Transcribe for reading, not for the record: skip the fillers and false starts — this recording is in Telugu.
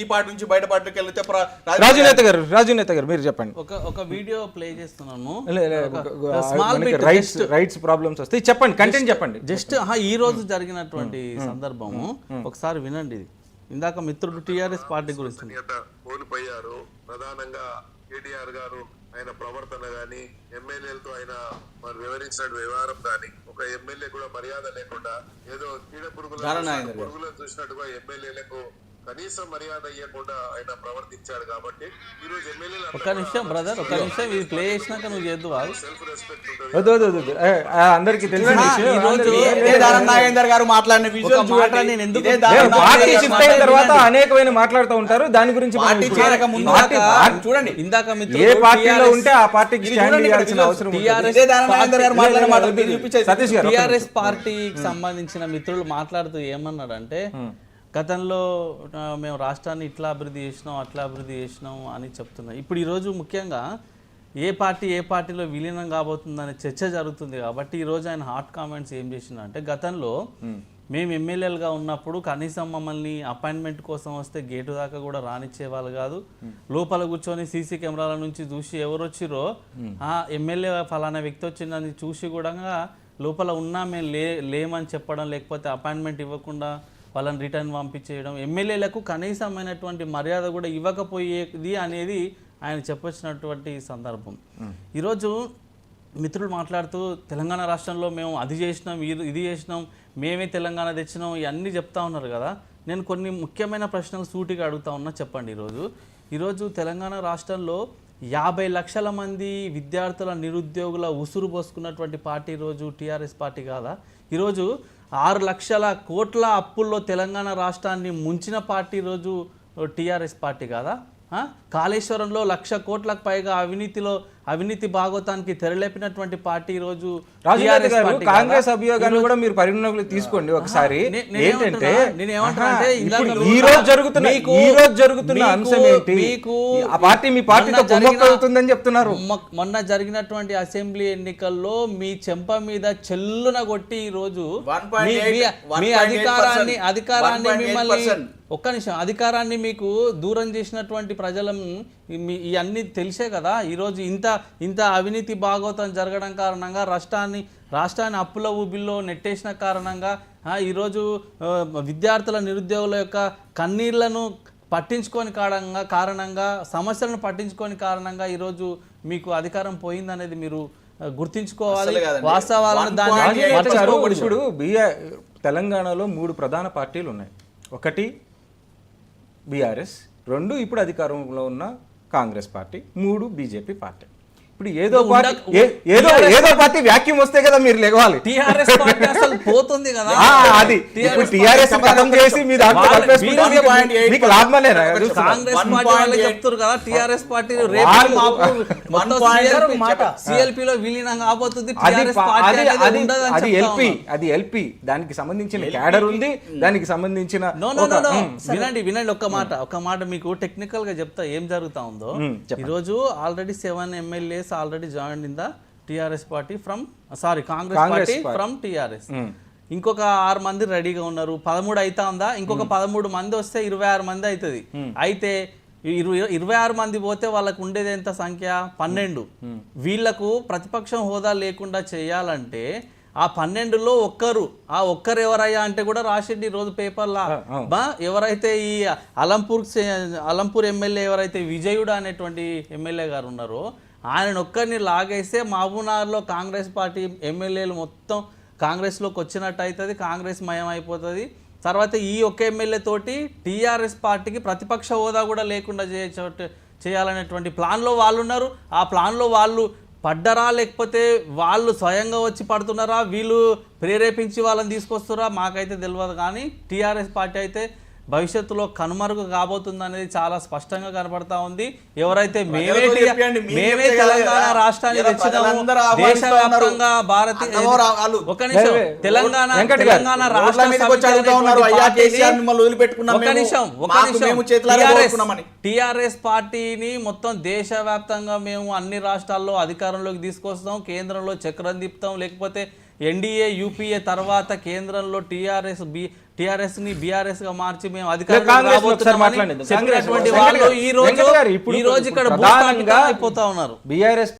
ఈ పార్టీ నుంచి బయట పార్టీకి వెళ్తే రాజునేత గారు మీరు చెప్పండి. ఒక వీడియో ప్లే చేస్తున్నాను. రైట్స్ ప్రాబ్లమ్స్ వస్తాయి, చెప్పండి, కంటెంట్ చెప్పండి. జస్ట్ ఈ రోజు జరిగినటువంటి సందర్భము ఒకసారి వినండి. ఇది ఇందాక మిత్రుడు టిఆర్ఎస్ పార్టీ గురించి కోల్పోయారు. ప్రధానంగా కేటీఆర్ గారు ఆయన ప్రవర్తన గాని, ఎమ్మెల్యేలతో ఆయన వివరించిన వ్యవహారం గాని, ఒక ఎమ్మెల్యే కూడా మర్యాద లేకుండా ఏదో చీడ పురుగులను చూసినట్టుగా ఎమ్మెల్యేలకు కనీసం మర్యాద ఇవ్వకుండా ఆయన ప్రవర్తించాడు. కాబట్టి ఈ రోజు ఎమ్మెల్యేలు ఒక నిమిషం బ్రదర్, ఒక నిమిషం ఇది ప్లే చేసినాక నువ్వు చేద్దు. సెల్ఫ్ రెస్పెక్ట్ ఉంటుంది. అందరికి తెలిసిన గారు మాట్లాడిన తర్వాత అనేకమైన మాట్లాడుతూ ఉంటారు. దాని గురించి చూడండి, ఇందాక ఏ పార్టీలో ఉంటే ఆ పార్టీకి అవసరం. టిఆర్ఎస్ పార్టీకి సంబంధించిన మిత్రులు మాట్లాడుతూ ఏమన్నాడంటే, గతంలో మేము రాష్ట్రాన్ని ఇట్లా అభివృద్ధి చేసినాం, అట్లా అభివృద్ధి చేసినాం అని చెప్తున్నాం. ఇప్పుడు ఈరోజు ముఖ్యంగా ఏ పార్టీలో విలీనం కాబోతుందనే చర్చ జరుగుతుంది. కాబట్టి ఈరోజు ఆయన హాట్ కామెంట్స్ ఏం చేసిందంటే, గతంలో మేము ఎమ్మెల్యేలుగా ఉన్నప్పుడు కనీసం మమ్మల్ని అపాయింట్మెంట్ కోసం వస్తే గేటు దాకా కూడా రానిచ్చేవాళ్ళు కాదు. లోపల కూర్చొని సీసీ కెమెరాల నుంచి చూసి ఎవరు వచ్చిరో ఎమ్మెల్యే ఫలానా వ్యక్తి వచ్చిందని చూసి కూడా లోపల ఉన్నా మేము లేమని చెప్పడం, లేకపోతే అపాయింట్మెంట్ ఇవ్వకుండా వాళ్ళని రిటర్న్ పంపించేయడం, ఎమ్మెల్యేలకు కనీసమైనటువంటి మర్యాద కూడా ఇవ్వకపోయేది అనేది ఆయన చెప్పొచ్చినటువంటి సందర్భం. ఈరోజు మిత్రులు మాట్లాడుతూ తెలంగాణ రాష్ట్రంలో మేము అది చేసినాం, ఇది చేసినాం, మేమే తెలంగాణ తెచ్చినాం, ఇవన్నీ చెప్తా ఉన్నారు కదా. నేను కొన్ని ముఖ్యమైన ప్రశ్నలు సూటిగా అడుగుతా ఉన్నా, చెప్పండి. ఈరోజు తెలంగాణ రాష్ట్రంలో 50 లక్షల మంది విద్యార్థుల నిరుద్యోగుల ఉసురు పోసుకున్నటువంటి పార్టీ ఈరోజు టీఆర్ఎస్ పార్టీ కాదా? ఈరోజు 6 లక్షల కోట్ల అప్పుల్లో తెలంగాణ రాష్ట్రాన్ని ముంచిన పార్టీ ఈరోజు టీఆర్ఎస్ పార్టీ కాదా? కాళేశ్వరంలో 1,00,000 కోట్లకు పైగా అవినీతి భాగోతానికి తెరలేపినటువంటి పార్టీ ఈరోజు కాంగ్రెస్ అభియోగాన్ని కూడా మీరు పరిగణలోకి తీసుకోండి ఒకసారి. ఏంటంటే ఈ రోజు జరుగుతున్న అంశం ఏంటి? ఆ పార్టీ మీ పార్టీతో కుమ్మక్కవుతుందని చెప్తున్నారు. మొన్న జరిగినటువంటి అసెంబ్లీ ఎన్నికల్లో మీ చెంప మీద చెల్లున కొట్టి ఈ రోజు మీ అధికారాన్ని మిమ్మల్ని ఒక్క నిమిషం అధికారాన్ని మీకు దూరం చేసినటువంటి ప్రజలను ఇవన్నీ తెలిసే కదా. ఈరోజు ఇంత అవినీతి భాగోతం జరగడం కారణంగా రాష్ట్రాన్ని అప్పుల ఊబిల్లో నెట్టేసిన కారణంగా ఈరోజు విద్యార్థుల నిరుద్యోగుల యొక్క కన్నీళ్లను పట్టించుకొని కారణంగా సమస్యలను పట్టించుకొని కారణంగా ఈరోజు మీకు అధికారం పోయిందనేది మీరు గుర్తించుకోవాలి. వాస్తవాలను దాన్ని ఇప్పుడు తెలంగాణలో 3 ప్రధాన పార్టీలు ఉన్నాయి. 1 బీఆర్ఎస్, 2 ఇప్పుడు అధికారంలో ఉన్న కాంగ్రెస్ పార్టీ, 3 బీజేపీ పార్టీ. ఇప్పుడు ఏదో పార్టీ వ్యాక్యూమ్ వస్తే కదా మీరు లెగవాలి. టీఆర్ఎస్ పార్టీ అసలు పోతుంది కదా, అది ఇప్పుడు టీఆర్ఎస్ ఖతం చేసి మీరు మీకు లాభమేనా? కాంగ్రెస్ పార్టీ వాళ్ళు చెప్తారు కదా టీఆర్ఎస్ పార్టీ సిఎల్పీలో విలీనం కాబోతుంది. అది ఎల్పీ, దానికి సంబంధించిన క్యాడర్ ఉంది, దానికి సంబంధించిన వినండి ఒక్క మాట మీకు టెక్నికల్ గా చెప్తా ఏం జరుగుతా ఉందో. ఈరోజు already 7 MLAs already joined in the TRS party Congress party from TRS. ఇంకొక 6 మంది రెడీగా ఉన్నారు. 13 అవుతా ఉందా? ఇంకొక 13 మంది వస్తే 26 మంది అవుతుంది. అయితే 26 మంది పోతే వాళ్ళకు ఉండేది ఎంత సంఖ్య? 12. వీళ్లకు ప్రతిపక్షం హోదా లేకుండా చేయాలంటే ఆ 12లో ఒక్కరు ఎవరయ్యా అంటే కూడా రాసిండి రోజు పేపర్లా. ఎవరైతే ఈ అలంపూర్ ఎమ్మెల్యే ఎవరైతే విజయుడు అనేటువంటి ఎమ్మెల్యే గారు ఉన్నారో ఆయన ఒక్కరిని లాగేస్తే మహబూబ్నగర్లో కాంగ్రెస్ పార్టీ ఎమ్మెల్యేలు మొత్తం కాంగ్రెస్లోకి వచ్చినట్టు అవుతుంది, కాంగ్రెస్ మయం అయిపోతుంది. తర్వాత ఈ ఒక్క ఎమ్మెల్యే తోటి టీఆర్ఎస్ పార్టీకి ప్రతిపక్ష హోదా కూడా లేకుండా చేయాలనేటువంటి ప్లాన్లో వాళ్ళు ఉన్నారు. ఆ ప్లాన్లో వాళ్ళు పడ్డరా లేకపోతే వాళ్ళు స్వయంగా వచ్చి పడుతున్నారా, వీళ్ళు ప్రేరేపించి వాళ్ళని తీసుకొస్తారా మాకైతే తెలియదు. కానీ టీఆర్ఎస్ పార్టీ అయితే భవిష్యత్తులో కనుమరుగు కాబోతుంది అనేది చాలా స్పష్టంగా కనబడతా ఉంది. ఎవరైతే మేమే తెలంగాణ రాష్ట్రాన్ని తెచ్చినాము, దేశవ్యాప్తంగా భారతీయ తెలంగాణ టిఆర్ఎస్ పార్టీని మొత్తం దేశవ్యాప్తంగా మేము అన్ని రాష్ట్రాల్లో అధికారంలోకి తీసుకొస్తాం, కేంద్రంలో చక్రం తిప్పుతాం, లేకపోతే ఎన్డీఏ యూపీఏ తర్వాత కేంద్రంలో టీఆర్ఎస్ ని బీఆర్ఎస్ గా మార్చి మేము అధికారంలోకి కాంగ్రెస్ ఒకసారి రాబోతున్నామని మాట్లాడేద్దాం. చెప్పినటువంటి వెంకట్ వాళ్ళు గారు, ఈ రోజు వెంకట్ గారు, ఇప్పుడు ఇక్కడ ప్రధానంగా అయిపోతా ఉన్నారు. బీఆర్ఎస్